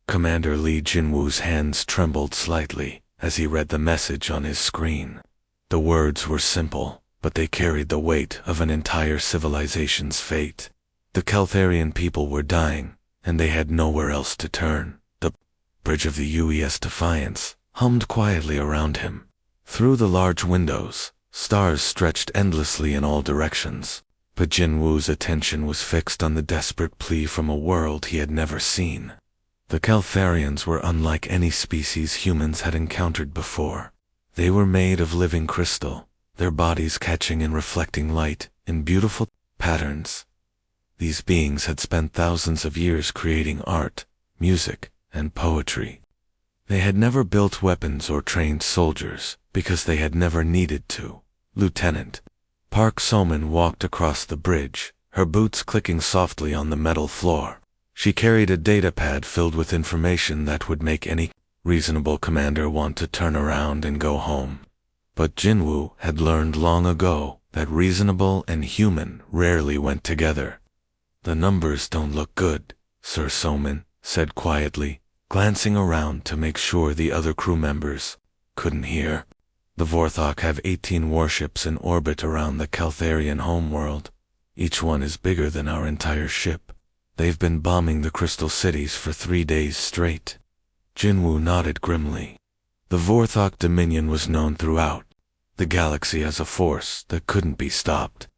Commander Li Jinwu's hands trembled slightly as he read the message on his screen. The words were simple, but they carried the weight of an entire civilization's fate. The Caltharian people were dying, and they had nowhere else to turn. The bridge of the UES Defiance hummed quietly around him. Through the large windows, stars stretched endlessly in all directions, but Jinwu's attention was fixed on the desperate plea from a world he had never seen. The Caltharians were unlike any species humans had encountered before. They were made of living crystal, their bodies catching and reflecting light in beautiful patterns. These beings had spent thousands of years creating art, music, and poetry. They had never built weapons or trained soldiers because they had never needed to. Lieutenant Park Soman walked across the bridge, her boots clicking softly on the metal floor. She carried a datapad filled with information that would make any reasonable commander want to turn around and go home. But Jinwu had learned long ago that reasonable and human rarely went together. "The numbers don't look good," Sir Soman said quietly, glancing around to make sure the other crew members couldn't hear. "The Vorthok have 18 warships in orbit around the Caltharian homeworld. Each one is bigger than our entire ship. They've been bombing the crystal cities for 3 days straight." Jinwu nodded grimly. The Vorthok Dominion was known throughout the galaxy as a force that couldn't be stopped.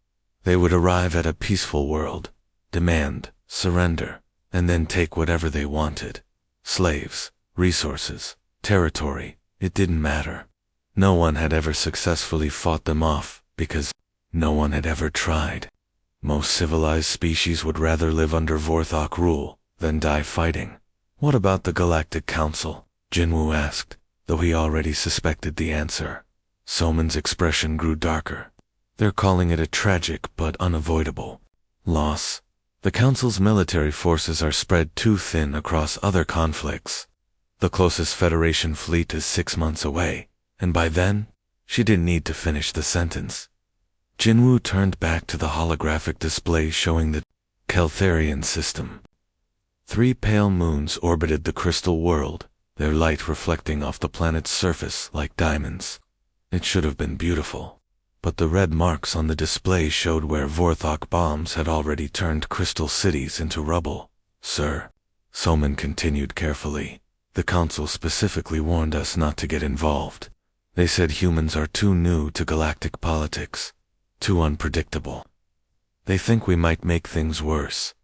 They would arrive at a peaceful world, demand surrender, and then take whatever they wanted. Slaves, resources, territory, it didn't matter. No one had ever successfully fought them off because no one had ever tried. Most civilized species would rather live under Vorthok rule than die fighting. "What about the Galactic Council?" Jinwu asked, though he already suspected the answer. Soman's expression grew darker. "They're calling it a tragic but unavoidable loss. The Council's military forces are spread too thin across other conflicts. The closest Federation fleet is 6 months away, and by then, she didn't need to finish the sentence." Jinwu turned back to the holographic display showing the Caltharian system. 3 pale moons orbited the crystal world, their light reflecting off the planet's surface like diamonds. It should have been beautiful, but the red marks on the display showed where Vorthok bombs had already turned crystal cities into rubble. "Sir," Soman continued carefully, "the Council specifically warned us not to get involved. They said humans are too new to galactic politics, too unpredictable. They think we might make things worse."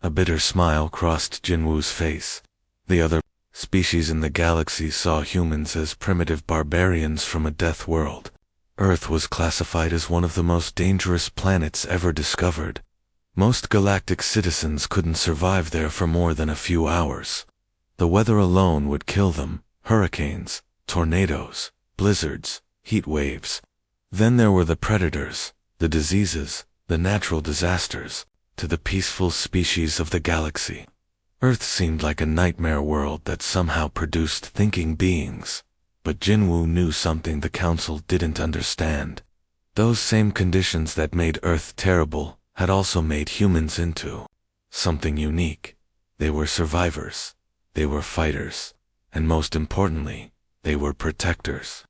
A bitter smile crossed Jinwu's face. The other species in the galaxy saw humans as primitive barbarians from a death world. Earth was classified as one of the most dangerous planets ever discovered. Most galactic citizens couldn't survive there for more than a few hours. The weather alone would kill them: hurricanes, tornadoes, blizzards, heat waves. Then there were the predators, the diseases, the natural disasters, to the peaceful species of the galaxy. Earth seemed like a nightmare world that somehow produced thinking beings. But Jinwu knew something the Council didn't understand. Those same conditions that made Earth terrible had also made humans into something unique. They were survivors, they were fighters, and most importantly, they were protectors.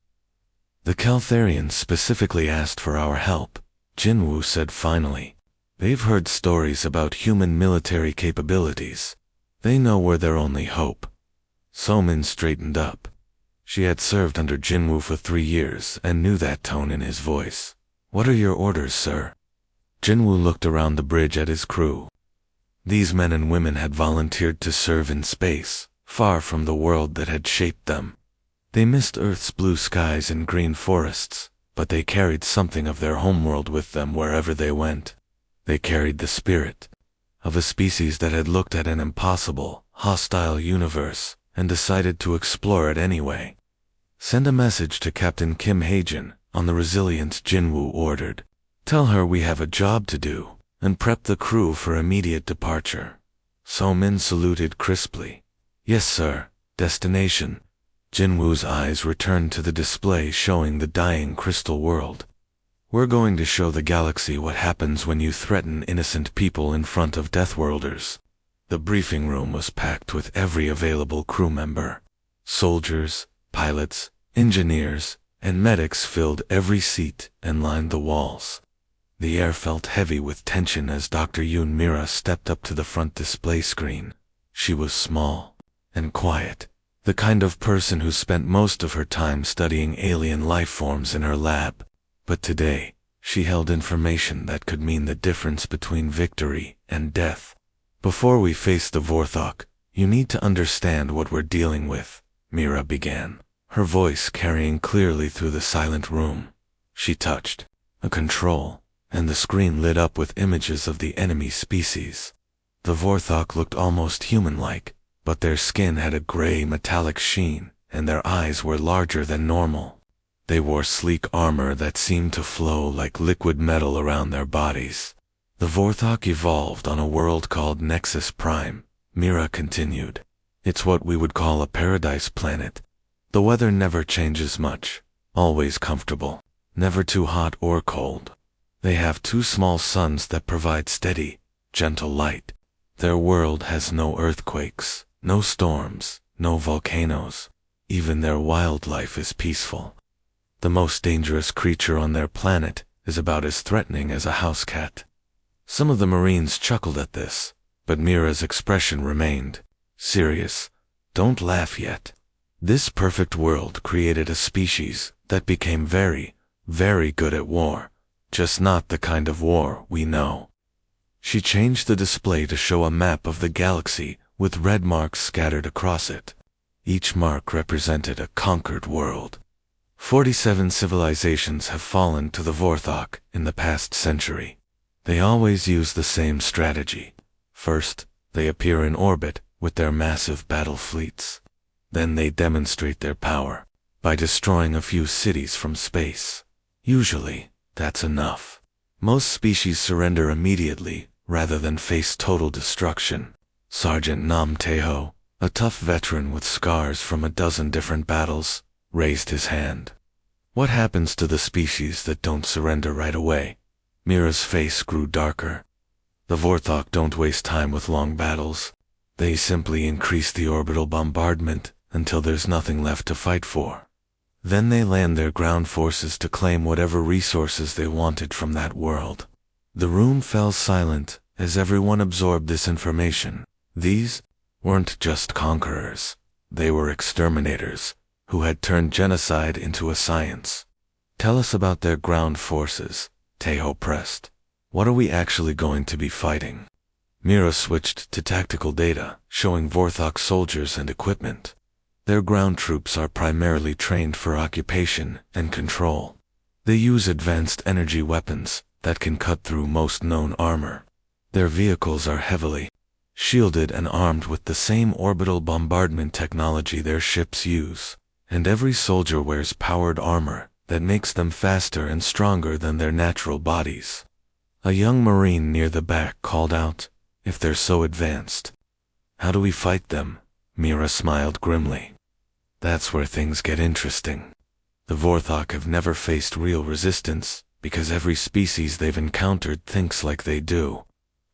"The Caltharians specifically asked for our help," Jinwu said finally. "They've heard stories about human military capabilities. They know we're their only hope." Soman straightened up. She had served under Jinwu for 3 years and knew that tone in his voice. "What are your orders, sir?" Jinwu looked around the bridge at his crew. These men and women had volunteered to serve in space, far from the world that had shaped them. They missed Earth's blue skies and green forests, but they carried something of their homeworld with them wherever they went. They carried the spirit of a species that had looked at an impossible, hostile universe and decided to explore it anyway. "Send a message to Captain Kim Hagen on the Resilient," Jinwu ordered. "Tell her we have a job to do, and prep the crew for immediate departure." Soman saluted crisply. "Yes, sir. Destination." Jinwu's eyes returned to the display showing the dying crystal world. "We're going to show the galaxy what happens when you threaten innocent people in front of Deathworlders." The briefing room was packed with every available crew member. Soldiers, pilots, engineers, and medics filled every seat and lined the walls. The air felt heavy with tension as Dr. Yoon Mira stepped up to the front display screen. She was small and quiet, the kind of person who spent most of her time studying alien life forms in her lab. But today, she held information that could mean the difference between victory and death. Before we face the Vorthok, you need to understand what we're dealing with, Mira began, her voice carrying clearly through the silent room. She touched a control, and the screen lit up with images of the enemy species. The Vorthok looked almost human-like, but their skin had a gray metallic sheen, and their eyes were larger than normal. They wore sleek armor that seemed to flow like liquid metal around their bodies. The Vorthok evolved on a world called Nexus Prime, Mira continued. It's what we would call a paradise planet. The weather never changes much, always comfortable, never too hot or cold. They have 2 small suns that provide steady, gentle light. Their world has no earthquakes, no storms, no volcanoes. Even their wildlife is peaceful. The most dangerous creature on their planet is about as threatening as a house cat. Some of the Marines chuckled at this, but Mira's expression remained serious. Don't laugh yet. This perfect world created a species that became very, very good at war, just not the kind of war we know. She changed the display to show a map of the galaxy with red marks scattered across it. Each mark represented a conquered world. 47 civilizations have fallen to the Vorthok in the past century. They always use the same strategy. First, they appear in orbit with their massive battle fleets. Then they demonstrate their power by destroying a few cities from space. Usually, that's enough. Most species surrender immediately rather than face total destruction. Sergeant Nam Teho, a tough veteran with scars from a dozen different battles, raised his hand. What happens to the species that don't surrender right away? Mira's face grew darker. The Vorthok don't waste time with long battles. They simply increase the orbital bombardment until there's nothing left to fight for. Then they land their ground forces to claim whatever resources they wanted from that world. The room fell silent as everyone absorbed this information. These weren't just conquerors. They were exterminators who had turned genocide into a science. Tell us about their ground forces, Teho pressed. What are we actually going to be fighting? Mira switched to tactical data, showing Vorthok soldiers and equipment. Their ground troops are primarily trained for occupation and control. They use advanced energy weapons that can cut through most known armor. Their vehicles are heavily shielded and armed with the same orbital bombardment technology their ships use. And every soldier wears powered armor that makes them faster and stronger than their natural bodies. A young Marine near the back called out, "If they're so advanced, how do we fight them?" Mira smiled grimly. That's where things get interesting. The Vorthok have never faced real resistance because every species they've encountered thinks like they do.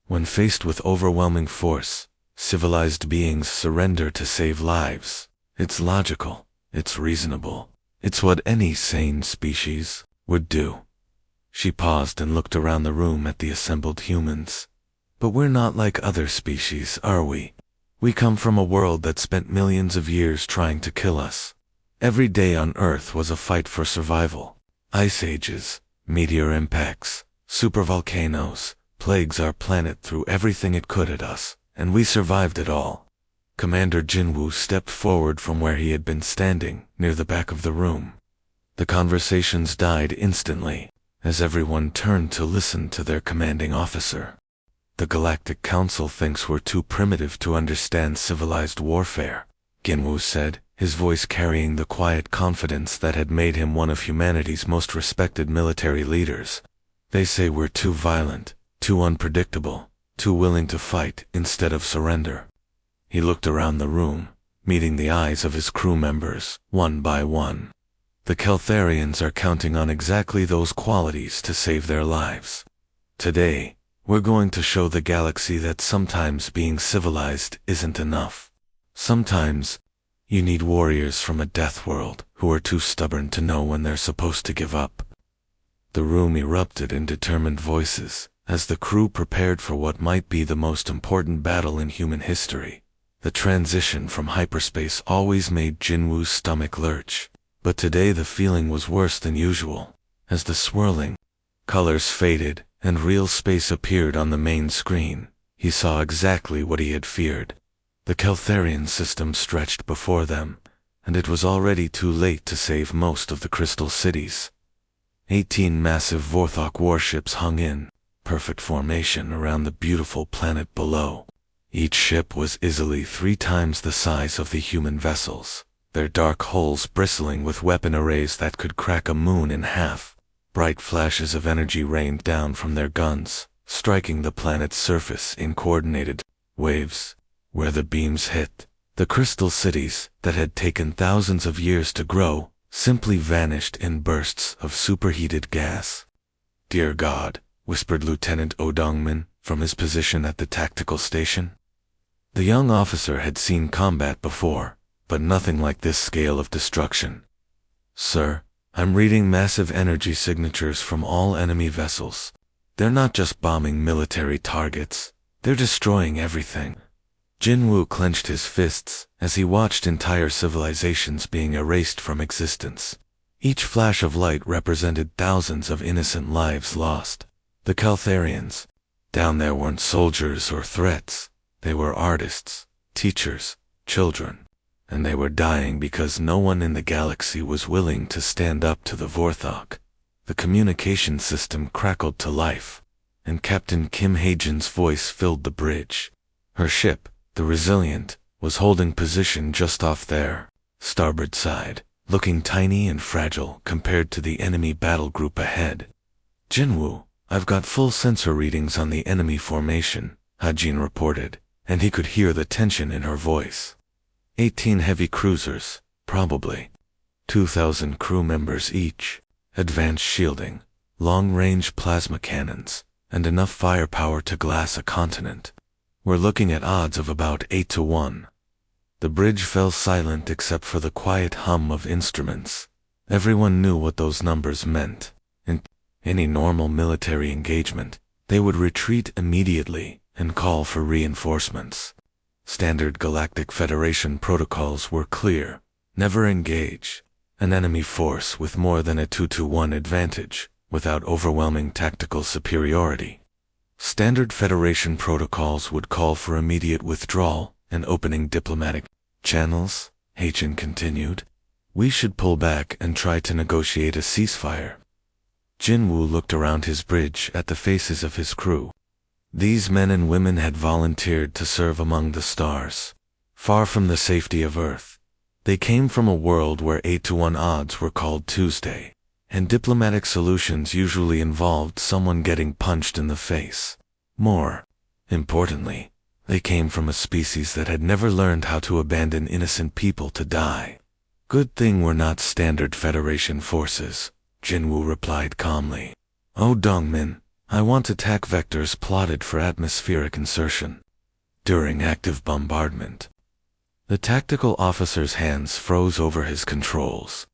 When faced with overwhelming force, civilized beings surrender to save lives. It's logical. It's reasonable. It's what any sane species would do. She paused and looked around the room at the assembled humans. But we're not like other species, are we? We come from a world that spent millions of years trying to kill us. Every day on Earth was a fight for survival. Ice ages, meteor impacts, supervolcanoes, plagues our planet threw everything it could at us, and we survived it all. Commander Jinwoo stepped forward from where he had been standing, near the back of the room. The conversations died instantly, as everyone turned to listen to their commanding officer. The Galactic Council thinks we're too primitive to understand civilized warfare, Jinwoo said, his voice carrying the quiet confidence that had made him one of humanity's most respected military leaders. They say we're too violent, too unpredictable, too willing to fight instead of surrender. He looked around the room, meeting the eyes of his crew members, one by one. The Keltharians are counting on exactly those qualities to save their lives. Today, We're going to show the galaxy that sometimes being civilized isn't enough. Sometimes, you need warriors from a death world who are too stubborn to know when they're supposed to give up." The room erupted in determined voices as the crew prepared for what might be the most important battle in human history. The transition from hyperspace always made Jinwoo's stomach lurch, but today the feeling was worse than usual. As the swirling colors faded and real space appeared on the main screen, he saw exactly what he had feared. The Keltharian system stretched before them, and it was already too late to save most of the crystal cities. 18 massive Vorthok warships hung in perfect formation around the beautiful planet below. Each ship was easily 3 times the size of the human vessels, their dark hulls bristling with weapon arrays that could crack a moon in half. Bright flashes of energy rained down from their guns, striking the planet's surface in coordinated waves. Where the beams hit, the crystal cities that had taken thousands of years to grow simply vanished in bursts of superheated gas. "Dear God," whispered Lieutenant Odongmin from his position at the tactical station. The young officer had seen combat before, but nothing like this scale of destruction. "Sir, I'm reading massive energy signatures from all enemy vessels. They're not just bombing military targets, they're destroying everything." Jinwoo clenched his fists as he watched entire civilizations being erased from existence. Each flash of light represented thousands of innocent lives lost. The Keltharians, down there, weren't soldiers or threats. They were artists, teachers, children, and they were dying because no one in the galaxy was willing to stand up to the Vorthok. The communication system crackled to life, and Captain Kim Haejin's voice filled the bridge. Her ship, the Resilient, was holding position just off their starboard side, looking tiny and fragile compared to the enemy battle group ahead. "Jinwoo, I've got full sensor readings on the enemy formation," Haejin reported, and he could hear the tension in her voice. 18 heavy cruisers, probably 2,000 crew members each, advanced shielding, long-range plasma cannons, and enough firepower to glass a continent. We're looking at odds of about 8 to 1. The bridge fell silent except for the quiet hum of instruments. Everyone knew what those numbers meant. In any normal military engagement, they would retreat immediately and call for reinforcements. Standard Galactic Federation protocols were clear. Never engage an enemy force with more than a 2-to-1 advantage without overwhelming tactical superiority. Standard Federation protocols would call for immediate withdrawal and opening diplomatic channels. Haejin continued. "We should pull back and try to negotiate a ceasefire." Jinwoo looked around his bridge at the faces of his crew. These men and women had volunteered to serve among the stars, far from the safety of Earth. They came from a world where 8-to-1 odds were called Tuesday, and diplomatic solutions usually involved someone getting punched in the face. More importantly, they came from a species that had never learned how to abandon innocent people to die. "Good thing we're not Standard Federation forces," Jinwoo replied calmly. "Oh Dongmin, I want attack vectors plotted for atmospheric insertion during active bombardment." The tactical officer's hands froze over his controls.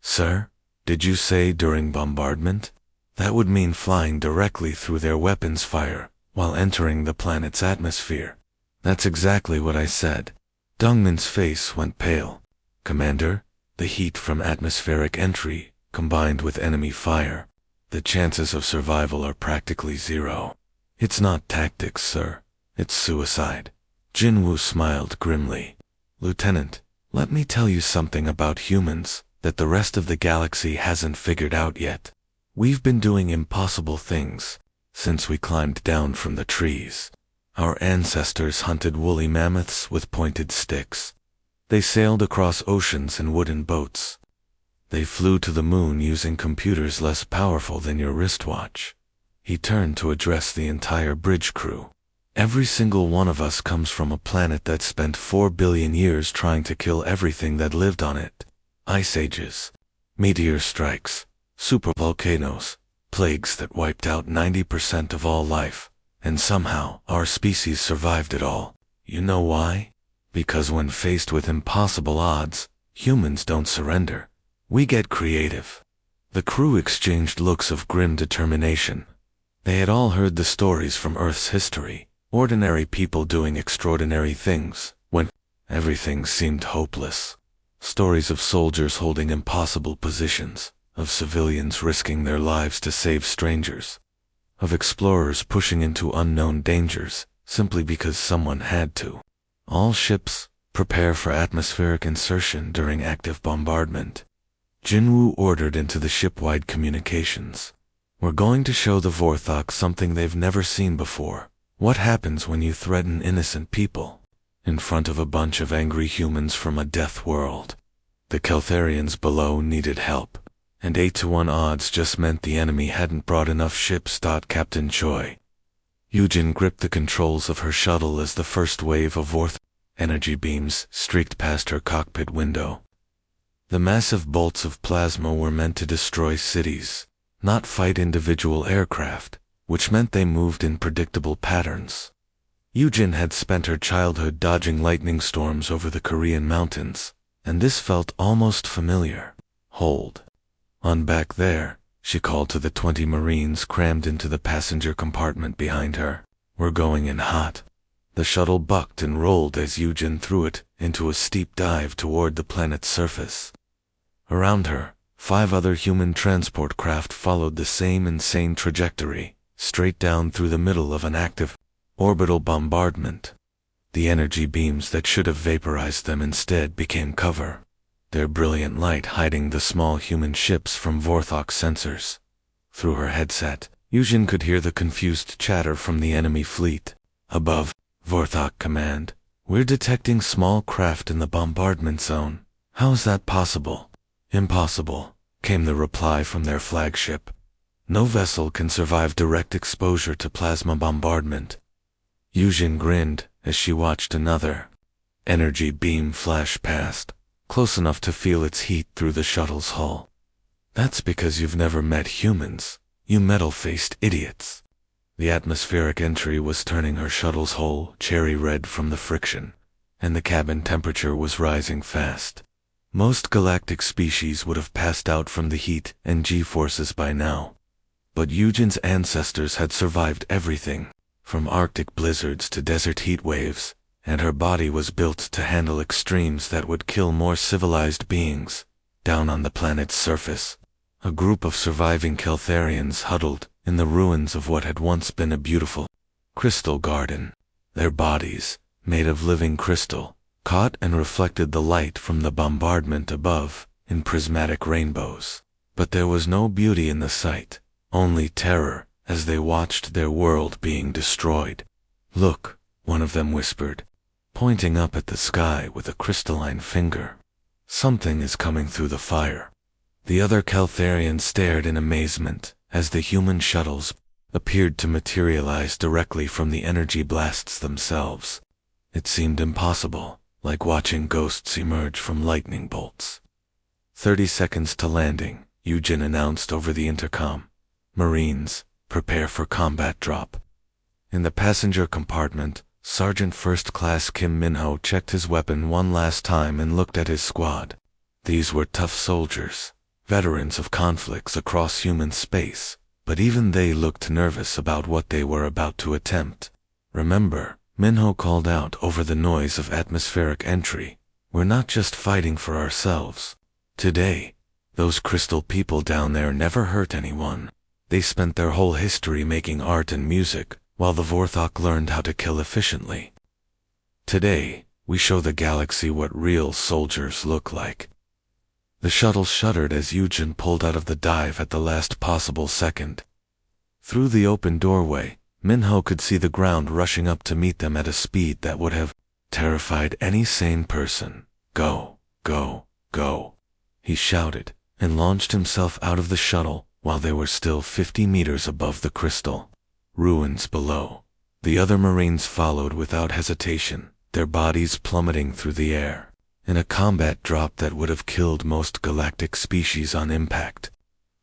"Sir? Did you say during bombardment? That would mean flying directly through their weapons fire while entering the planet's atmosphere." "That's exactly what I said." Dongmin's face went pale. "Commander, the heat from atmospheric entry, combined with enemy fire, the chances of survival are practically zero." "It's not tactics, sir. It's suicide." Jinwoo smiled grimly. "Lieutenant, let me tell you something about humans that the rest of the galaxy hasn't figured out yet. We've been doing impossible things since we climbed down from the trees. Our ancestors hunted woolly mammoths with pointed sticks. They sailed across oceans in wooden boats. They flew to the moon using computers less powerful than your wristwatch." He turned to address the entire bridge crew. "Every single one of us comes from a planet that spent 4 billion years trying to kill everything that lived on it. Ice ages, meteor strikes, supervolcanoes, plagues that wiped out 90% of all life, And somehow, our species survived it all. You know why? Because when faced with impossible odds, humans don't surrender. We get creative. The crew exchanged looks of grim determination. They had all heard the stories from Earth's history, ordinary people doing extraordinary things, when everything seemed hopeless. Stories of soldiers holding impossible positions, of civilians risking their lives to save strangers, of explorers pushing into unknown dangers, simply because someone had to. All ships, prepare for atmospheric insertion during active bombardment. Jinwoo ordered into the ship-wide communications. We're going to show the Vorthok something they've never seen before. What happens when you threaten innocent people? In front of a bunch of angry humans from a death world. The Keltharians below needed help, and 8-to-1 odds just meant the enemy hadn't brought enough ships. Captain Choi. Yujin gripped the controls of her shuttle as the first wave of Vorthok energy beams streaked past her cockpit window. The massive bolts of plasma were meant to destroy cities, not fight individual aircraft, which meant they moved in predictable patterns. Yujin had spent her childhood dodging lightning storms over the Korean mountains, and this felt almost familiar. Hold on back there, she called to the 20 Marines crammed into the passenger compartment behind her. We're going in hot. The shuttle bucked and rolled as Yujin threw it into a steep dive toward the planet's surface. Around her, 5 other human transport craft followed the same insane trajectory, straight down through the middle of an active orbital bombardment. The energy beams that should have vaporized them instead became cover, their brilliant light hiding the small human ships from Vorthok sensors. Through her headset, Yujin could hear the confused chatter from the enemy fleet. Above, Vorthok command, "We're detecting small craft in the bombardment zone. How is that possible?" "Impossible," came the reply from their flagship. "No vessel can survive direct exposure to plasma bombardment." Yujin grinned as she watched another energy beam flash past, close enough to feel its heat through the shuttle's hull. "That's because you've never met humans, you metal-faced idiots." The atmospheric entry was turning her shuttle's hull cherry red from the friction, and the cabin temperature was rising fast. Most galactic species would have passed out from the heat and G-forces by now. But Yujin's ancestors had survived everything, from Arctic blizzards to desert heat waves, and her body was built to handle extremes that would kill more civilized beings. Down on the planet's surface, a group of surviving Keltharians huddled in the ruins of what had once been a beautiful crystal garden. Their bodies, made of living crystal, caught and reflected the light from the bombardment above in prismatic rainbows. But there was no beauty in the sight, only terror as they watched their world being destroyed. "Look," one of them whispered, pointing up at the sky with a crystalline finger. "Something is coming through the fire." The other Keltharians stared in amazement as the human shuttles appeared to materialize directly from the energy blasts themselves. It seemed impossible, like watching ghosts emerge from lightning bolts. 30 seconds to landing, Yujin announced over the intercom. "Marines, prepare for combat drop." In the passenger compartment, Sergeant First Class Kim Minho checked his weapon one last time and looked at his squad. These were tough soldiers, veterans of conflicts across human space, but even they looked nervous about what they were about to attempt. "Remember," Minho called out over the noise of atmospheric entry, "we're not just fighting for ourselves. Today, those crystal people down there never hurt anyone. They spent their whole history making art and music, while the Vorthok learned how to kill efficiently. Today, we show the galaxy what real soldiers look like." The shuttle shuddered as Yujin pulled out of the dive at the last possible second. Through the open doorway, Minho could see the ground rushing up to meet them at a speed that would have terrified any sane person. "Go, go, go," he shouted, and launched himself out of the shuttle while they were still 50 meters above the crystal ruins below. The other Marines followed without hesitation, their bodies plummeting through the air, in a combat drop that would have killed most galactic species on impact.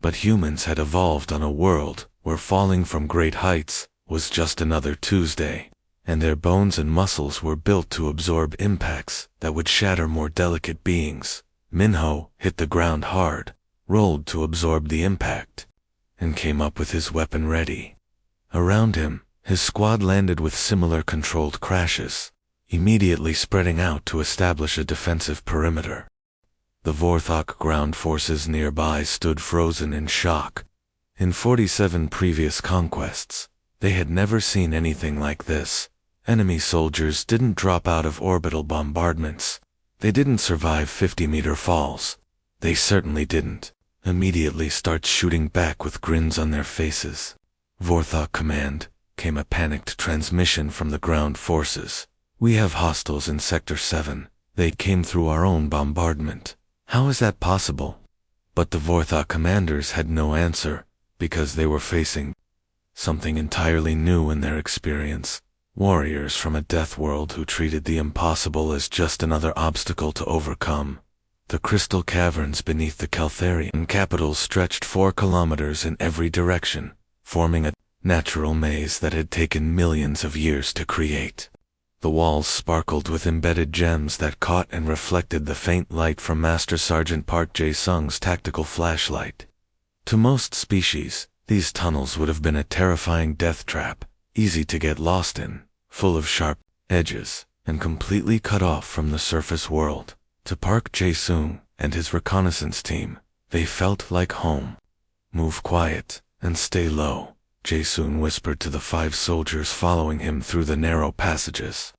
But humans had evolved on a world where falling from great heights was just another Tuesday, and their bones and muscles were built to absorb impacts that would shatter more delicate beings. Minho hit the ground hard, rolled to absorb the impact, and came up with his weapon ready. Around him, his squad landed with similar controlled crashes, immediately spreading out to establish a defensive perimeter. The Vorthok ground forces nearby stood frozen in shock. In 47 previous conquests, they had never seen anything like this. Enemy soldiers didn't drop out of orbital bombardments. They didn't survive 50-meter falls. They certainly didn't immediately start shooting back with grins on their faces. Vorthok Command, came a panicked transmission from the ground forces. We have hostiles in Sector 7. They came through our own bombardment. How is that possible? But the Vorthok commanders had no answer, because they were facing something entirely new in their experience. Warriors from a death world who treated the impossible as just another obstacle to overcome. The crystal caverns beneath the Caltharian capital stretched 4 kilometers in every direction, forming a natural maze that had taken millions of years to create. The walls sparkled with embedded gems that caught and reflected the faint light from Master Sergeant Park Jae-sung's tactical flashlight. To most species, these tunnels would have been a terrifying death trap, easy to get lost in, full of sharp edges, and completely cut off from the surface world. To Park Jae-sung and his reconnaissance team, they felt like home. Move quiet and stay low, Jae-sung whispered to the 5 soldiers following him through the narrow passages.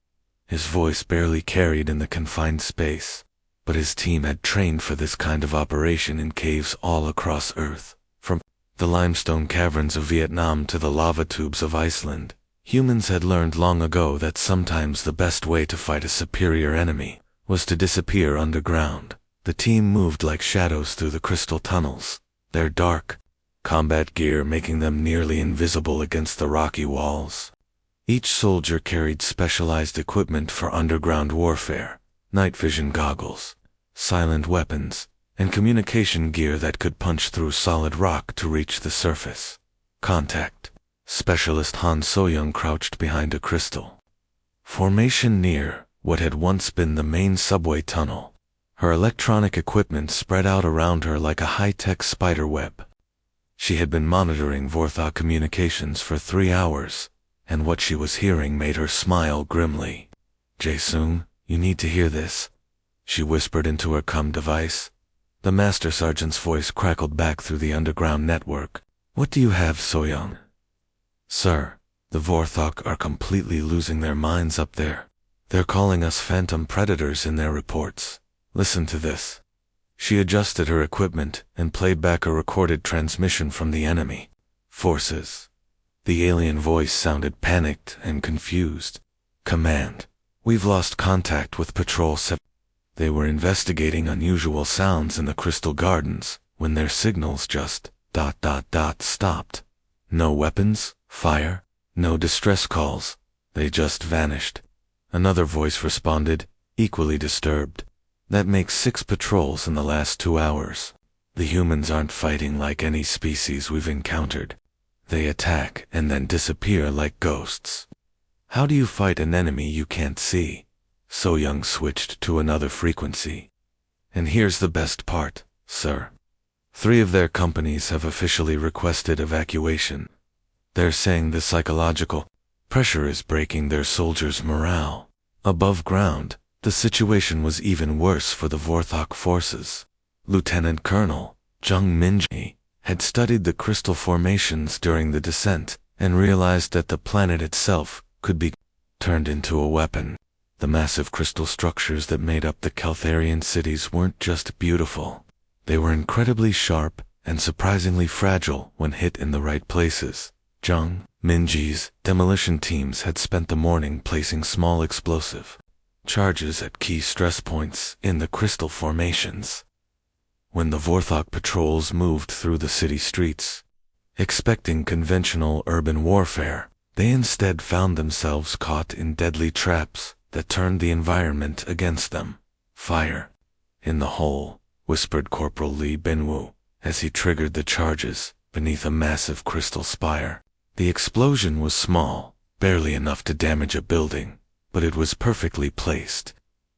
His voice barely carried in the confined space, but his team had trained for this kind of operation in caves all across Earth. From the limestone caverns of Vietnam to the lava tubes of Iceland, humans had learned long ago that sometimes the best way to fight a superior enemy was to disappear underground. The team moved like shadows through the crystal tunnels, their dark combat gear making them nearly invisible against the rocky walls. Each soldier carried specialized equipment for underground warfare, night vision goggles, silent weapons, and communication gear that could punch through solid rock to reach the surface. Contact. Specialist Han So-young crouched behind a crystal formation near what had once been the main subway tunnel. Her electronic equipment spread out around her like a high-tech spider web. She had been monitoring Vorthok communications for 3 hours, and what she was hearing made her smile grimly. Jae-sung, you need to hear this, she whispered into her comm device. The Master Sergeant's voice crackled back through the underground network. What do you have, So-young? Sir, the Vorthok are completely losing their minds up there. They're calling us phantom predators in their reports. Listen to this. She adjusted her equipment and played back a recorded transmission from the enemy forces. The alien voice sounded panicked and confused. Command, we've lost contact with Patrol 7. They were investigating unusual sounds in the Crystal Gardens when their signals just ... stopped. No weapons, fire, no distress calls. They just vanished. Another voice responded, equally disturbed. That makes 6 patrols in the last 2 hours. The humans aren't fighting like any species we've encountered. They attack and then disappear like ghosts. How do you fight an enemy you can't see? So-young switched to another frequency. And here's the best part, sir. 3 of their companies have officially requested evacuation. They're saying the psychological pressure is breaking their soldiers' morale. Above ground, the situation was even worse for the Vorthok forces. Lieutenant Colonel Jung Min-ji had studied the crystal formations during the descent and realized that the planet itself could be turned into a weapon. The massive crystal structures that made up the Caltharian cities weren't just beautiful. They were incredibly sharp and surprisingly fragile when hit in the right places. Jung Min-ji's demolition teams had spent the morning placing small explosive charges at key stress points in the crystal formations. When the Vorthok patrols moved through the city streets, expecting conventional urban warfare, they instead found themselves caught in deadly traps that turned the environment against them. Fire in the hole, whispered Corporal Lee Binwoo as he triggered the charges beneath a massive crystal spire. The explosion was small, barely enough to damage a building, but it was perfectly placed.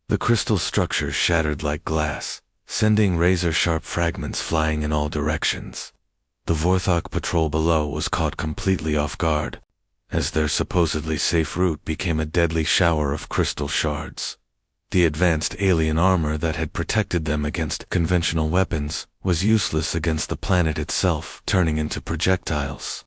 The crystal structure shattered like glass, sending razor-sharp fragments flying in all directions. The Vorthok patrol below was caught completely off guard, as their supposedly safe route became a deadly shower of crystal shards. The advanced alien armor that had protected them against conventional weapons was useless against the planet itself, turning into projectiles.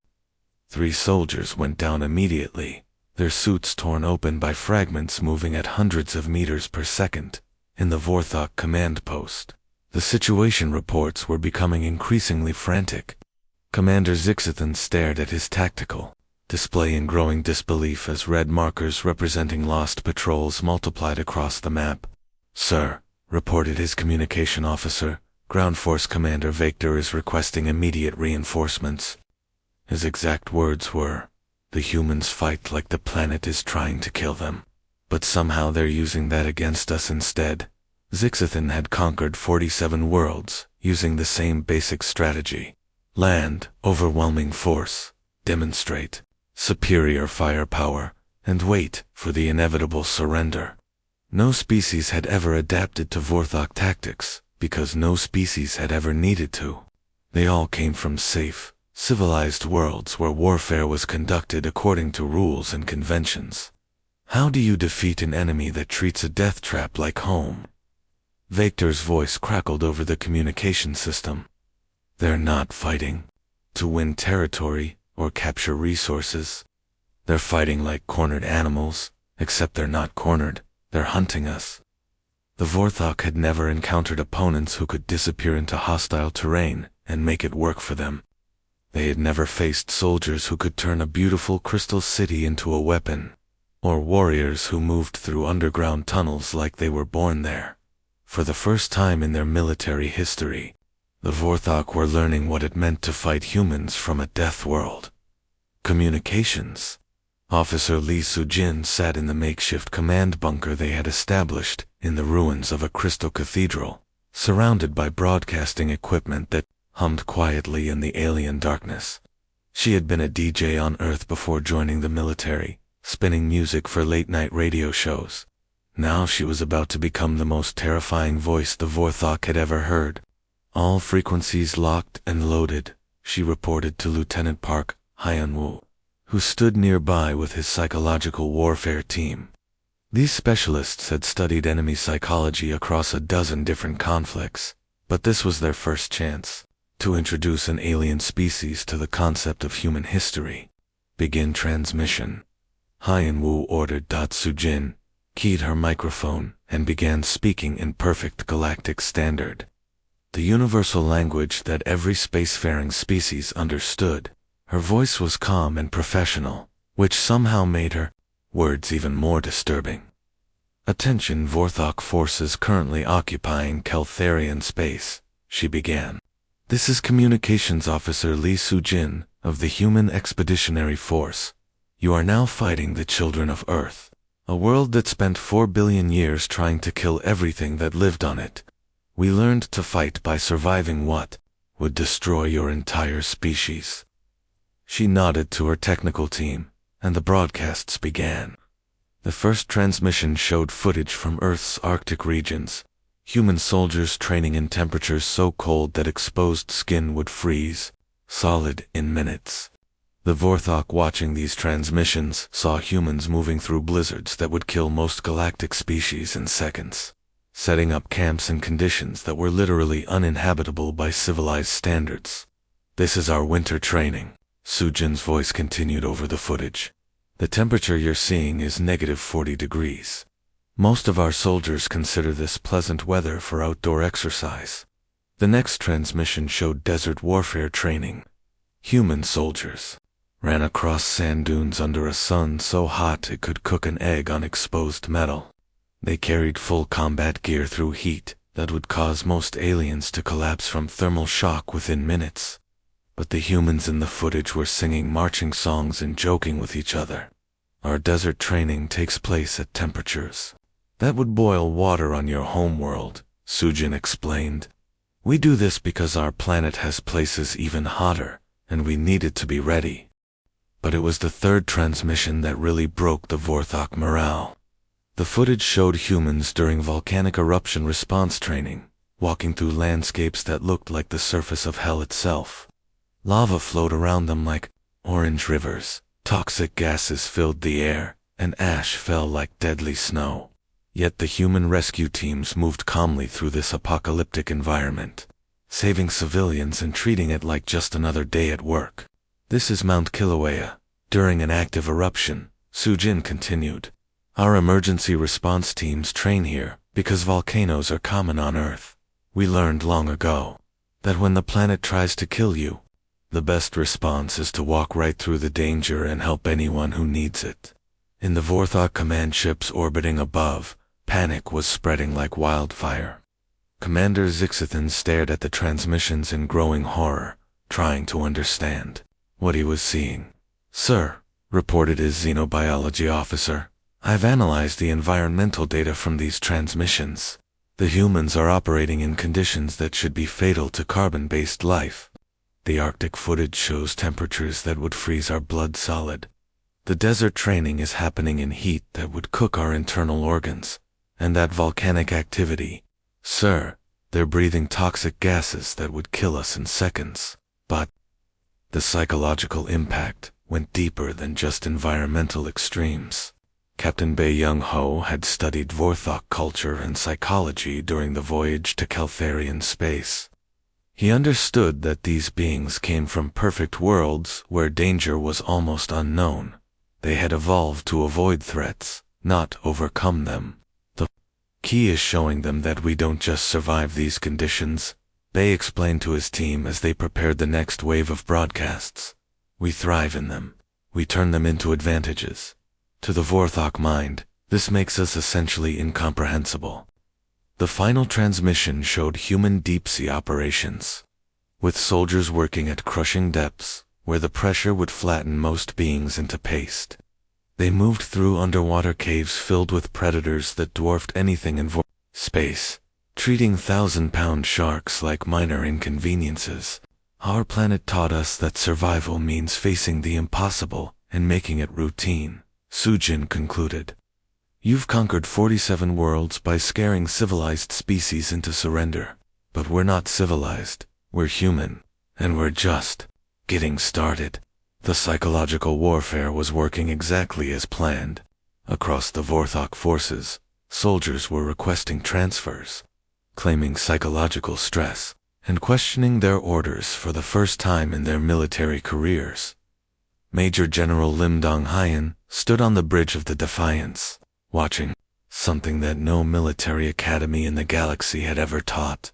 3 soldiers went down immediately, their suits torn open by fragments moving at hundreds of meters per second. In the Vorthok command post, the situation reports were becoming increasingly frantic. Commander Zixithan stared at his tactical display in growing disbelief as red markers representing lost patrols multiplied across the map. "Sir," reported his communication officer, "Ground Force Commander Victor is requesting immediate reinforcements." His exact words were, "The humans fight like the planet is trying to kill them. But somehow they're using that against us instead." Zixithan had conquered 47 worlds, using the same basic strategy. Land, overwhelming force, demonstrate superior firepower, and wait for the inevitable surrender. No species had ever adapted to Vorthok tactics, because no species had ever needed to. They all came from safe, civilized worlds where warfare was conducted according to rules and conventions. How do you defeat an enemy that treats a death trap like home? Victor's voice crackled over the communication system. They're not fighting to win territory or capture resources. They're fighting like cornered animals, except they're not cornered, they're hunting us. The Vorthok had never encountered opponents who could disappear into hostile terrain and make it work for them. They had never faced soldiers who could turn a beautiful crystal city into a weapon, or warriors who moved through underground tunnels like they were born there. For the first time in their military history, the Vorthok were learning what it meant to fight humans from a death world. Communications. Officer Li Sujin sat in the makeshift command bunker they had established in the ruins of a crystal cathedral, surrounded by broadcasting equipment that hummed quietly in the alien darkness. She had been a DJ on Earth before joining the military, spinning music for late-night radio shows. Now she was about to become the most terrifying voice the Vorthok had ever heard. "All frequencies locked and loaded," she reported to Lieutenant Park Hyun-woo, who stood nearby with his psychological warfare team. These specialists had studied enemy psychology across a dozen different conflicts, but this was their first chance to introduce an alien species to the concept of human history. "Begin transmission." Hyun-woo ordered. Sujin keyed her microphone and began speaking in perfect galactic standard, the universal language that every spacefaring species understood. Her voice was calm and professional, which somehow made her words even more disturbing. "Attention Vorthok forces currently occupying Keltharian space," she began. "This is Communications Officer Li Sujin of the Human Expeditionary Force. You are now fighting the children of Earth, a world that spent 4 billion years trying to kill everything that lived on it. We learned to fight by surviving what would destroy your entire species." She nodded to her technical team, and the broadcasts began. The first transmission showed footage from Earth's Arctic regions, human soldiers training in temperatures so cold that exposed skin would freeze solid in minutes. The Vorthok watching these transmissions saw humans moving through blizzards that would kill most galactic species in seconds, setting up camps in conditions that were literally uninhabitable by civilized standards. "This is our winter training," Sujin's voice continued over the footage. "The temperature you're seeing is -40 degrees. Most of our soldiers consider this pleasant weather for outdoor exercise." The next transmission showed desert warfare training. Human soldiers ran across sand dunes under a sun so hot it could cook an egg on exposed metal. They carried full combat gear through heat that would cause most aliens to collapse from thermal shock within minutes. But the humans in the footage were singing marching songs and joking with each other. "Our desert training takes place at temperatures that would boil water on your home world," Sujin explained. "We do this because our planet has places even hotter, and we needed to be ready." But it was the third transmission that really broke the Vorthok morale. The footage showed humans during volcanic eruption response training, walking through landscapes that looked like the surface of hell itself. Lava flowed around them like orange rivers, toxic gases filled the air, and ash fell like deadly snow. Yet the human rescue teams moved calmly through this apocalyptic environment, saving civilians and treating it like just another day at work. This is Mount Kilauea. During an active eruption, Sujin continued. Our emergency response teams train here because volcanoes are common on Earth. We learned long ago that when the planet tries to kill you, the best response is to walk right through the danger and help anyone who needs it. In the Vorthok command ships orbiting above, panic was spreading like wildfire. Commander Zixithan stared at the transmissions in growing horror, trying to understand what he was seeing. Sir, reported his xenobiology officer, I've analyzed the environmental data from these transmissions. The humans are operating in conditions that should be fatal to carbon-based life. The Arctic footage shows temperatures that would freeze our blood solid. The desert training is happening in heat that would cook our internal organs. And that volcanic activity, sir, they're breathing toxic gases that would kill us in seconds. But the psychological impact went deeper than just environmental extremes. Captain Bae Young-ho had studied Vorthok culture and psychology during the voyage to Caltharian space. He understood that these beings came from perfect worlds where danger was almost unknown. They had evolved to avoid threats, not overcome them. The key is showing them that we don't just survive these conditions, Bae explained to his team as they prepared the next wave of broadcasts. We thrive in them. We turn them into advantages. To the Vorthok mind, this makes us essentially incomprehensible. The final transmission showed human deep-sea operations, with soldiers working at crushing depths, where the pressure would flatten most beings into paste. They moved through underwater caves filled with predators that dwarfed anything in space, treating 1,000-pound sharks like minor inconveniences. Our planet taught us that survival means facing the impossible and making it routine, Sujin concluded. You've conquered 47 worlds by scaring civilized species into surrender. But we're not civilized, we're human, and we're just getting started. The psychological warfare was working exactly as planned. Across the Vorthok forces, soldiers were requesting transfers, claiming psychological stress, and questioning their orders for the first time in their military careers. Major General Lim Dong-hyen stood on the bridge of the Defiance, watching something that no military academy in the galaxy had ever taught.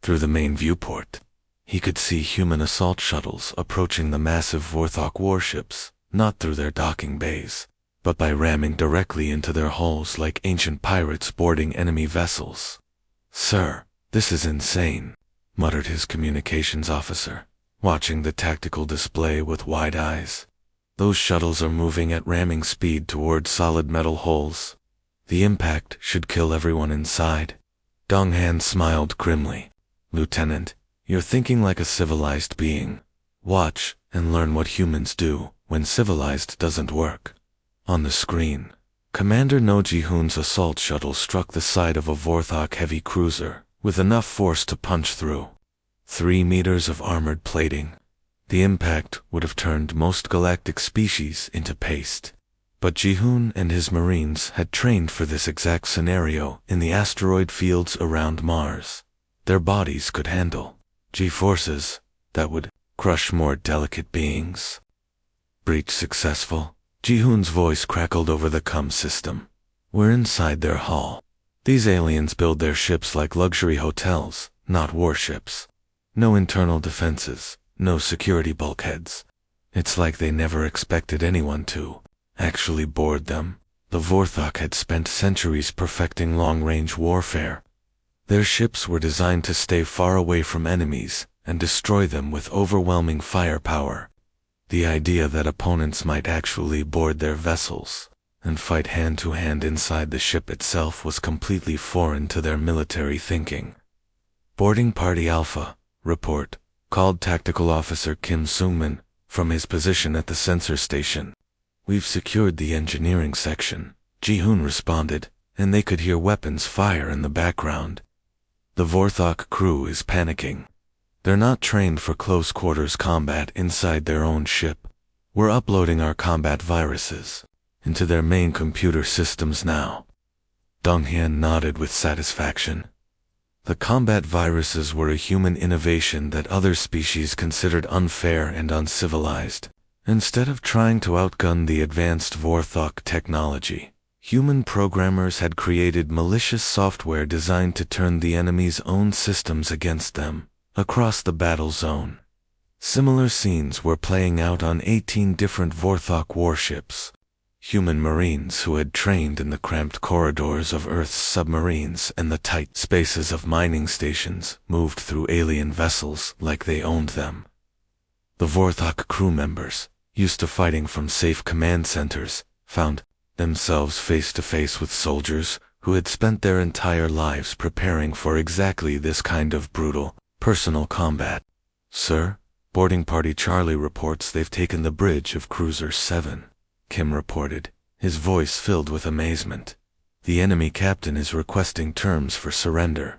Through the main viewport, he could see human assault shuttles approaching the massive Vorthok warships, not through their docking bays, but by ramming directly into their hulls like ancient pirates boarding enemy vessels. Sir, this is insane, muttered his communications officer, watching the tactical display with wide eyes. Those shuttles are moving at ramming speed toward solid metal hulls. The impact should kill everyone inside. Dong-han smiled grimly. Lieutenant, you're thinking like a civilized being. Watch and learn what humans do when civilized doesn't work. On the screen, Commander No Ji-hoon's assault shuttle struck the side of a Vorthok heavy cruiser with enough force to punch through. 3 meters of armored plating. The impact would have turned most galactic species into paste. But Ji-hoon and his Marines had trained for this exact scenario in the asteroid fields around Mars. Their bodies could handle G-forces that would crush more delicate beings. Breach successful. Ji-hoon's voice crackled over the comm system. We're inside their hull. These aliens build their ships like luxury hotels, not warships. No internal defenses, no security bulkheads. It's like they never expected anyone to actually board them. The Vorthok had spent centuries perfecting long-range warfare. Their ships were designed to stay far away from enemies and destroy them with overwhelming firepower. The idea that opponents might actually board their vessels and fight hand-to-hand inside the ship itself was completely foreign to their military thinking. Boarding Party Alpha, report, called Tactical Officer Kim Sung-min, from his position at the sensor station. "We've secured the engineering section," Ji-hoon responded, and they could hear weapons fire in the background. "The Vorthok crew is panicking. They're not trained for close-quarters combat inside their own ship. We're uploading our combat viruses into their main computer systems now." Dong-hyun nodded with satisfaction. The combat viruses were a human innovation that other species considered unfair and uncivilized. Instead of trying to outgun the advanced Vorthok technology, human programmers had created malicious software designed to turn the enemy's own systems against them across the battle zone. Similar scenes were playing out on 18 different Vorthok warships. Human marines who had trained in the cramped corridors of Earth's submarines and the tight spaces of mining stations moved through alien vessels like they owned them. The Vorthok crew members, used to fighting from safe command centers, found themselves face to face with soldiers who had spent their entire lives preparing for exactly this kind of brutal, personal combat. "Sir, boarding party Charlie reports they've taken the bridge of Cruiser 7. Kim reported, his voice filled with amazement. "The enemy captain is requesting terms for surrender.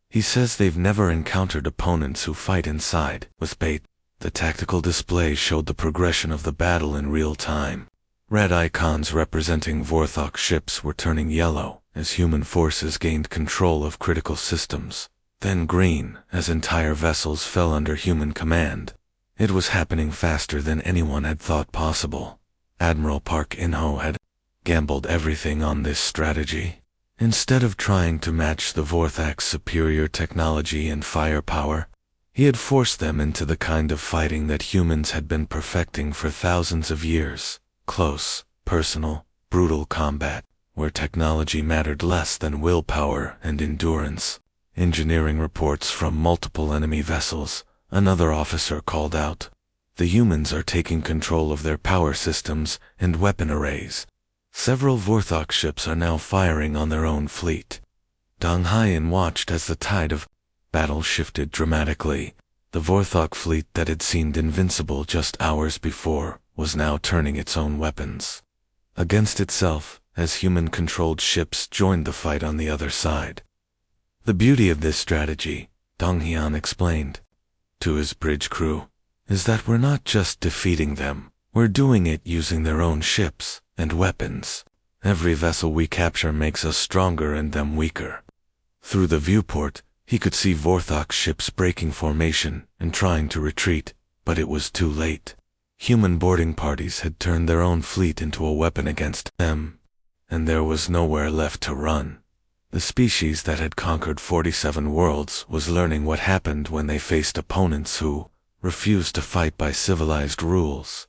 He says they've never encountered opponents who fight inside with bait." The tactical display showed the progression of the battle in real time. Red icons representing Vorthok ships were turning yellow as human forces gained control of critical systems, then green as entire vessels fell under human command. It was happening faster than anyone had thought possible. Admiral Park In-ho had gambled everything on this strategy. Instead of trying to match the Vorthok's superior technology and firepower, he had forced them into the kind of fighting that humans had been perfecting for thousands of years: close, personal, brutal combat, where technology mattered less than willpower and endurance. Engineering reports from multiple enemy vessels, another officer called out. "The humans are taking control of their power systems and weapon arrays. Several Vorthok ships are now firing on their own fleet." Dong-hyun watched as the tide of battle shifted dramatically. The Vorthok fleet that had seemed invincible just hours before was now turning its own weapons against itself as human-controlled ships joined the fight on the other side. "The beauty of this strategy," Dong-hyun explained to his bridge crew, "is that we're not just defeating them, we're doing it using their own ships and weapons. Every vessel we capture makes us stronger and them weaker." Through the viewport, he could see Vorthok ships breaking formation and trying to retreat, but it was too late. Human boarding parties had turned their own fleet into a weapon against them, and there was nowhere left to run. The species that had conquered 47 worlds was learning what happened when they faced opponents who refused to fight by civilized rules.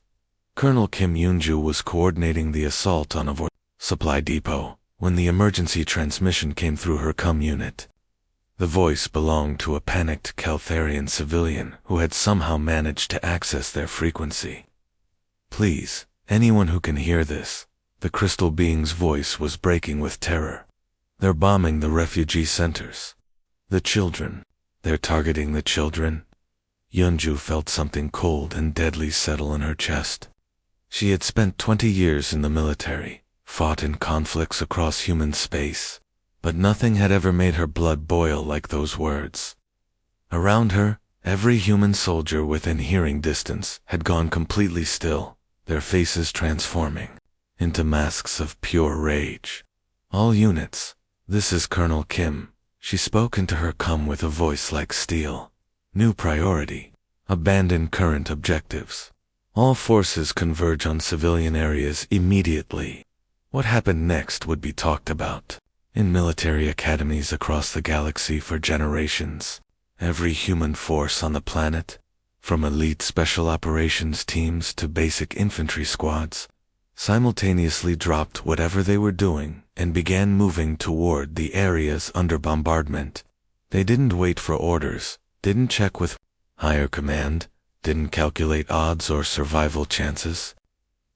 Colonel Kim Yoon-ju was coordinating the assault on a supply depot when the emergency transmission came through her comm unit. The voice belonged to a panicked Caltharian civilian who had somehow managed to access their frequency. "Please, anyone who can hear this." The crystal being's voice was breaking with terror. "They're bombing the refugee centers. The children. They're targeting the children." Yeonju felt something cold and deadly settle in her chest. She had spent 20 years in the military, fought in conflicts across human space, but nothing had ever made her blood boil like those words. Around her, every human soldier within hearing distance had gone completely still, their faces transforming into masks of pure rage. "All units, this is Colonel Kim." She spoke into her comm with a voice like steel. "New priority. Abandon current objectives. All forces converge on civilian areas immediately." What happened next would be talked about in military academies across the galaxy for generations. Every human force on the planet, from elite special operations teams to basic infantry squads, simultaneously dropped whatever they were doing and began moving toward the areas under bombardment. They didn't wait for orders, didn't check with higher command, didn't calculate odds or survival chances.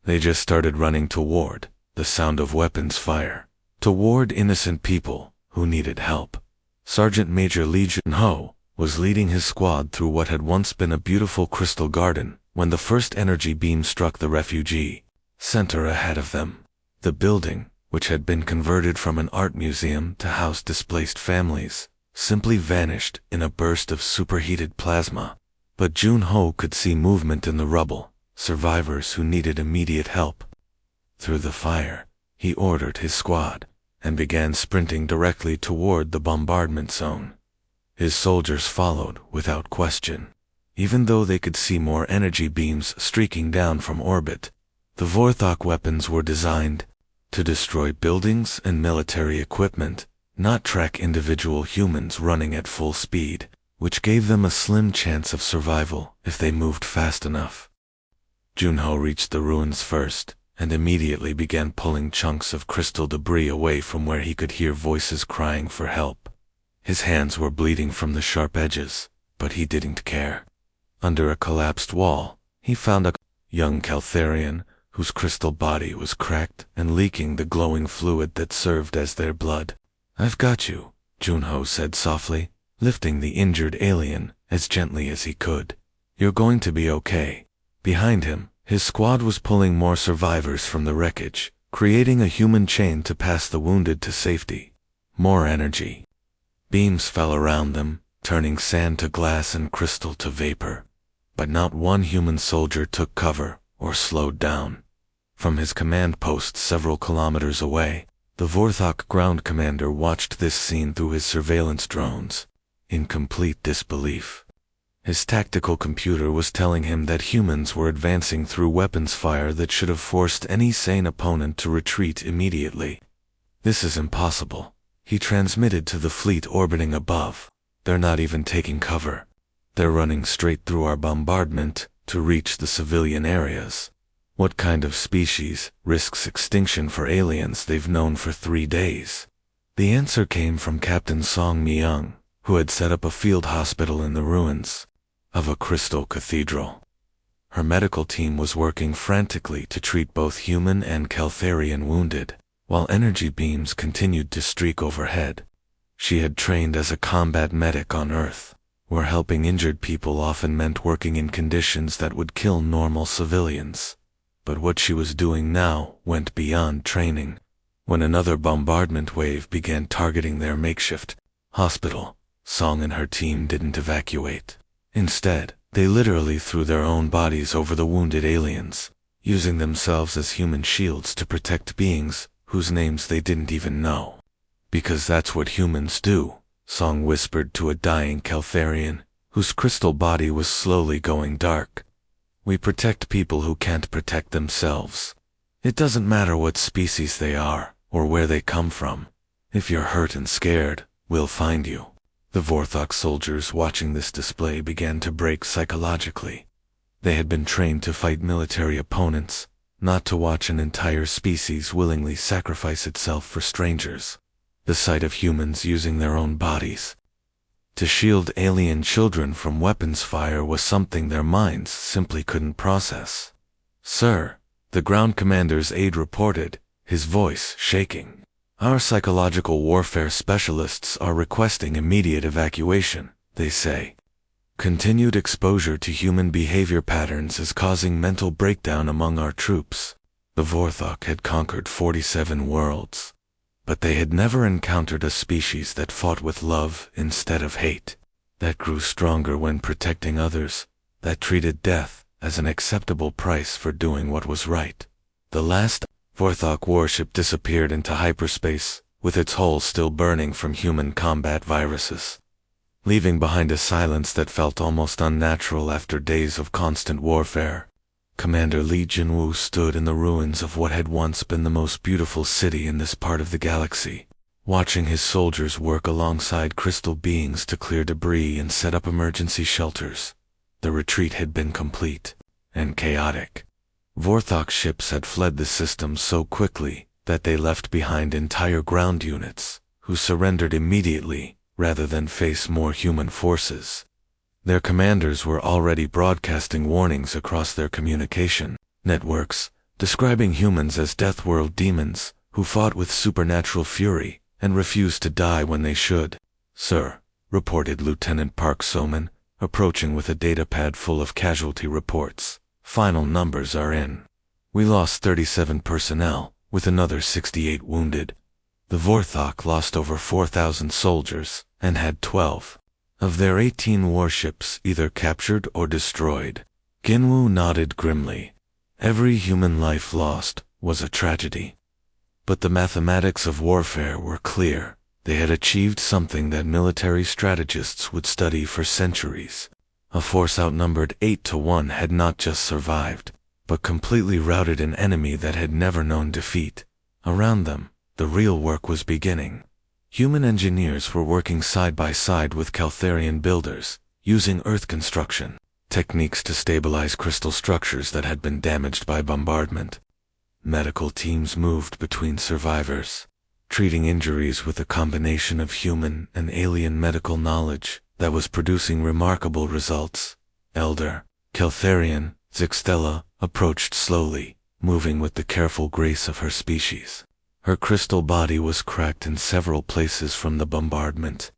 They just started running toward the sound of weapons fire, toward innocent people who needed help. Sergeant Major Lee Jun-ho was leading his squad through what had once been a beautiful crystal garden when the first energy beam struck the refugee center ahead of them. The building, which had been converted from an art museum to house displaced families, simply vanished in a burst of superheated plasma. But Junho could see movement in the rubble, survivors who needed immediate help. Through the fire, he ordered his squad, and began sprinting directly toward the bombardment zone. His soldiers followed without question. Even though they could see more energy beams streaking down from orbit, the Vorthok weapons were designed to destroy buildings and military equipment, not track individual humans running at full speed, which gave them a slim chance of survival if they moved fast enough. Junho reached the ruins first, and immediately began pulling chunks of crystal debris away from where he could hear voices crying for help. His hands were bleeding from the sharp edges, but he didn't care. Under a collapsed wall, he found a young Caltharian whose crystal body was cracked and leaking the glowing fluid that served as their blood. "I've got you," Junho said softly, lifting the injured alien as gently as he could. "You're going to be okay." Behind him, his squad was pulling more survivors from the wreckage, creating a human chain to pass the wounded to safety. More energy beams fell around them, turning sand to glass and crystal to vapor. But not one human soldier took cover or slowed down. From his command post several kilometers away, the Vorthok ground commander watched this scene through his surveillance drones, in complete disbelief. His tactical computer was telling him that humans were advancing through weapons fire that should have forced any sane opponent to retreat immediately. "This is impossible," he transmitted to the fleet orbiting above. "They're not even taking cover. They're running straight through our bombardment to reach the civilian areas. What kind of species risks extinction for aliens they've known for 3 days?" The answer came from Captain Song Myung, who had set up a field hospital in the ruins of a crystal cathedral. Her medical team was working frantically to treat both human and Caltharian wounded, while energy beams continued to streak overhead. She had trained as a combat medic on Earth, where helping injured people often meant working in conditions that would kill normal civilians. But what she was doing now went beyond training. When another bombardment wave began targeting their makeshift hospital, Song and her team didn't evacuate. Instead, they literally threw their own bodies over the wounded aliens, using themselves as human shields to protect beings whose names they didn't even know. "Because that's what humans do," Song whispered to a dying Caltharian, whose crystal body was slowly going dark. "We protect people who can't protect themselves. It doesn't matter what species they are, or where they come from. If you're hurt and scared, we'll find you." The Vorthok soldiers watching this display began to break psychologically. They had been trained to fight military opponents, not to watch an entire species willingly sacrifice itself for strangers. The sight of humans using their own bodies to shield alien children from weapons fire was something their minds simply couldn't process. "Sir," the ground commander's aide reported, his voice shaking, "our psychological warfare specialists are requesting immediate evacuation, they say. Continued exposure to human behavior patterns is causing mental breakdown among our troops." The Vorthok had conquered 47 worlds, but they had never encountered a species that fought with love instead of hate, that grew stronger when protecting others, that treated death as an acceptable price for doing what was right. The last Vorthok warship disappeared into hyperspace, with its hull still burning from human combat viruses, leaving behind a silence that felt almost unnatural after days of constant warfare. Commander Lee Jinwoo stood in the ruins of what had once been the most beautiful city in this part of the galaxy, watching his soldiers work alongside crystal beings to clear debris and set up emergency shelters. The retreat had been complete and chaotic. Vorthok ships had fled the system so quickly that they left behind entire ground units, who surrendered immediately rather than face more human forces. Their commanders were already broadcasting warnings across their communication networks, describing humans as Death World demons who fought with supernatural fury and refused to die when they should. "Sir," reported Lieutenant Park Soman, approaching with a datapad full of casualty reports. Final numbers are in. We lost 37 personnel, with another 68 wounded. The Vorthok lost over 4,000 soldiers, and had 12 of their 18 warships either captured or destroyed. Ginwu nodded grimly. Every human life lost was a tragedy. But the mathematics of warfare were clear. They had achieved something that military strategists would study for centuries. A force outnumbered 8-1 had not just survived, but completely routed an enemy that had never known defeat. Around them, the real work was beginning. Human engineers were working side by side with Caltharian builders, using earth construction techniques to stabilize crystal structures that had been damaged by bombardment. Medical teams moved between survivors, treating injuries with a combination of human and alien medical knowledge that was producing remarkable results. Elder Caltharian Zixtella approached slowly, moving with the careful grace of her species. Her crystal body was cracked in several places from the bombardment,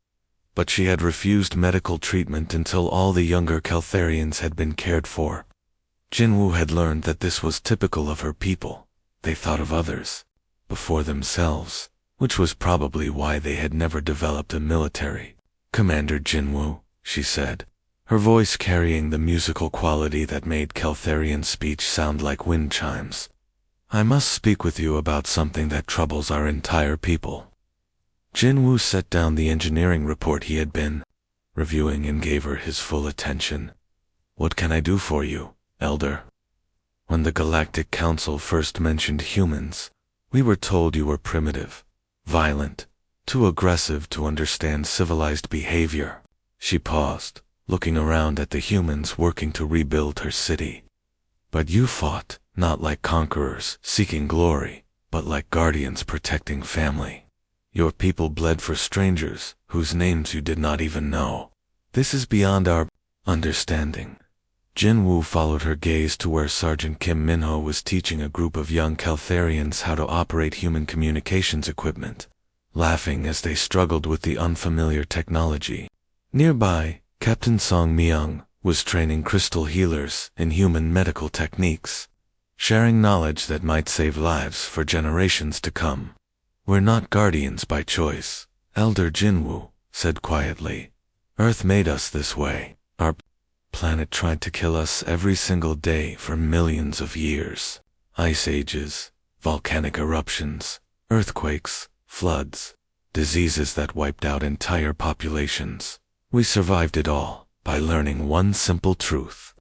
but she had refused medical treatment until all the younger Caltharians had been cared for. Jinwu had learned that this was typical of her people. They thought of others before themselves, which was probably why they had never developed a military. "Commander Jinwu," she said, her voice carrying the musical quality that made Caltharian speech sound like wind chimes. "I must speak with you about something that troubles our entire people." Jinwu set down the engineering report he had been reviewing and gave her his full attention. "What can I do for you, Elder?" "When the Galactic Council first mentioned humans, we were told you were primitive, violent, too aggressive to understand civilized behavior." She paused, looking around at the humans working to rebuild her city. "But you fought, not like conquerors seeking glory, but like guardians protecting family. Your people bled for strangers whose names you did not even know. This is beyond our understanding." Jinwu followed her gaze to where Sergeant Kim Minho was teaching a group of young Caltharians how to operate human communications equipment, laughing as they struggled with the unfamiliar technology. Nearby, Captain Song Myung was training crystal healers in human medical techniques, sharing knowledge that might save lives for generations to come. "We're not guardians by choice," Elder Jinwu said quietly. "Earth made us this way. Our planet tried to kill us every single day for millions of years. Ice ages, volcanic eruptions, earthquakes, floods, diseases that wiped out entire populations. We survived it all by learning one simple truth.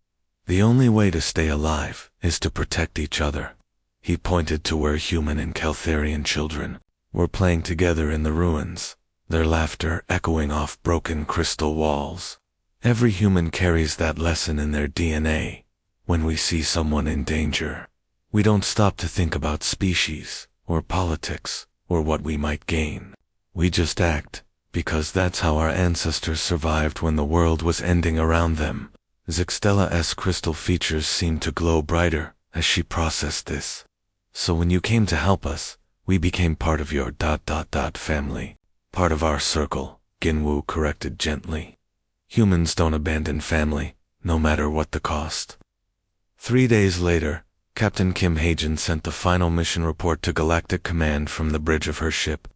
The only way to stay alive is to protect each other." He pointed to where human and Caltharian children were playing together in the ruins, their laughter echoing off broken crystal walls. "Every human carries that lesson in their DNA. When we see someone in danger, we don't stop to think about species, or politics, or what we might gain. We just act, because that's how our ancestors survived when the world was ending around them." Zixtella's crystal features seemed to glow brighter as she processed this. "So when you came to help us, we became part of your family. Part of our circle," Ginwu corrected gently. "Humans don't abandon family, no matter what the cost." 3 days later, Captain Kim Haejin sent the final mission report to Galactic Command from the bridge of her ship.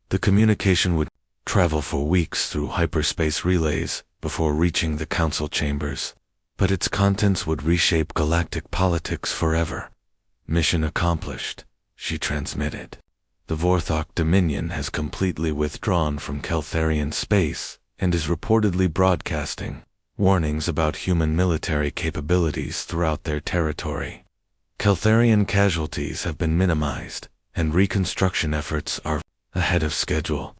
The communication would travel for weeks through hyperspace relays before reaching the council chambers, but its contents would reshape galactic politics forever. "Mission accomplished," she transmitted. "The Vorthok Dominion has completely withdrawn from Caltharian space and is reportedly broadcasting warnings about human military capabilities throughout their territory. Caltharian casualties have been minimized, and reconstruction efforts are ahead of schedule."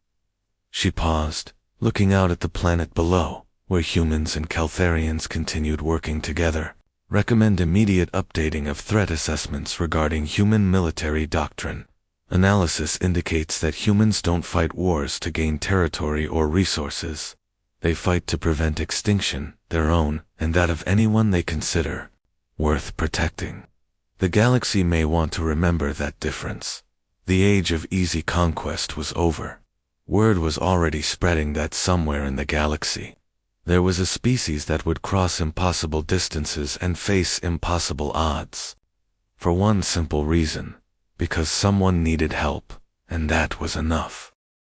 She paused, looking out at the planet below, where humans and Caltharians continued working together. "Recommend immediate updating of threat assessments regarding human military doctrine. Analysis indicates that humans don't fight wars to gain territory or resources. They fight to prevent extinction, their own and that of anyone they consider worth protecting. The galaxy may want to remember that difference. The age of easy conquest was over. Word was already spreading that somewhere in the galaxy, There was a species that would cross impossible distances and face impossible odds. For one simple reason, because someone needed help, and that was enough.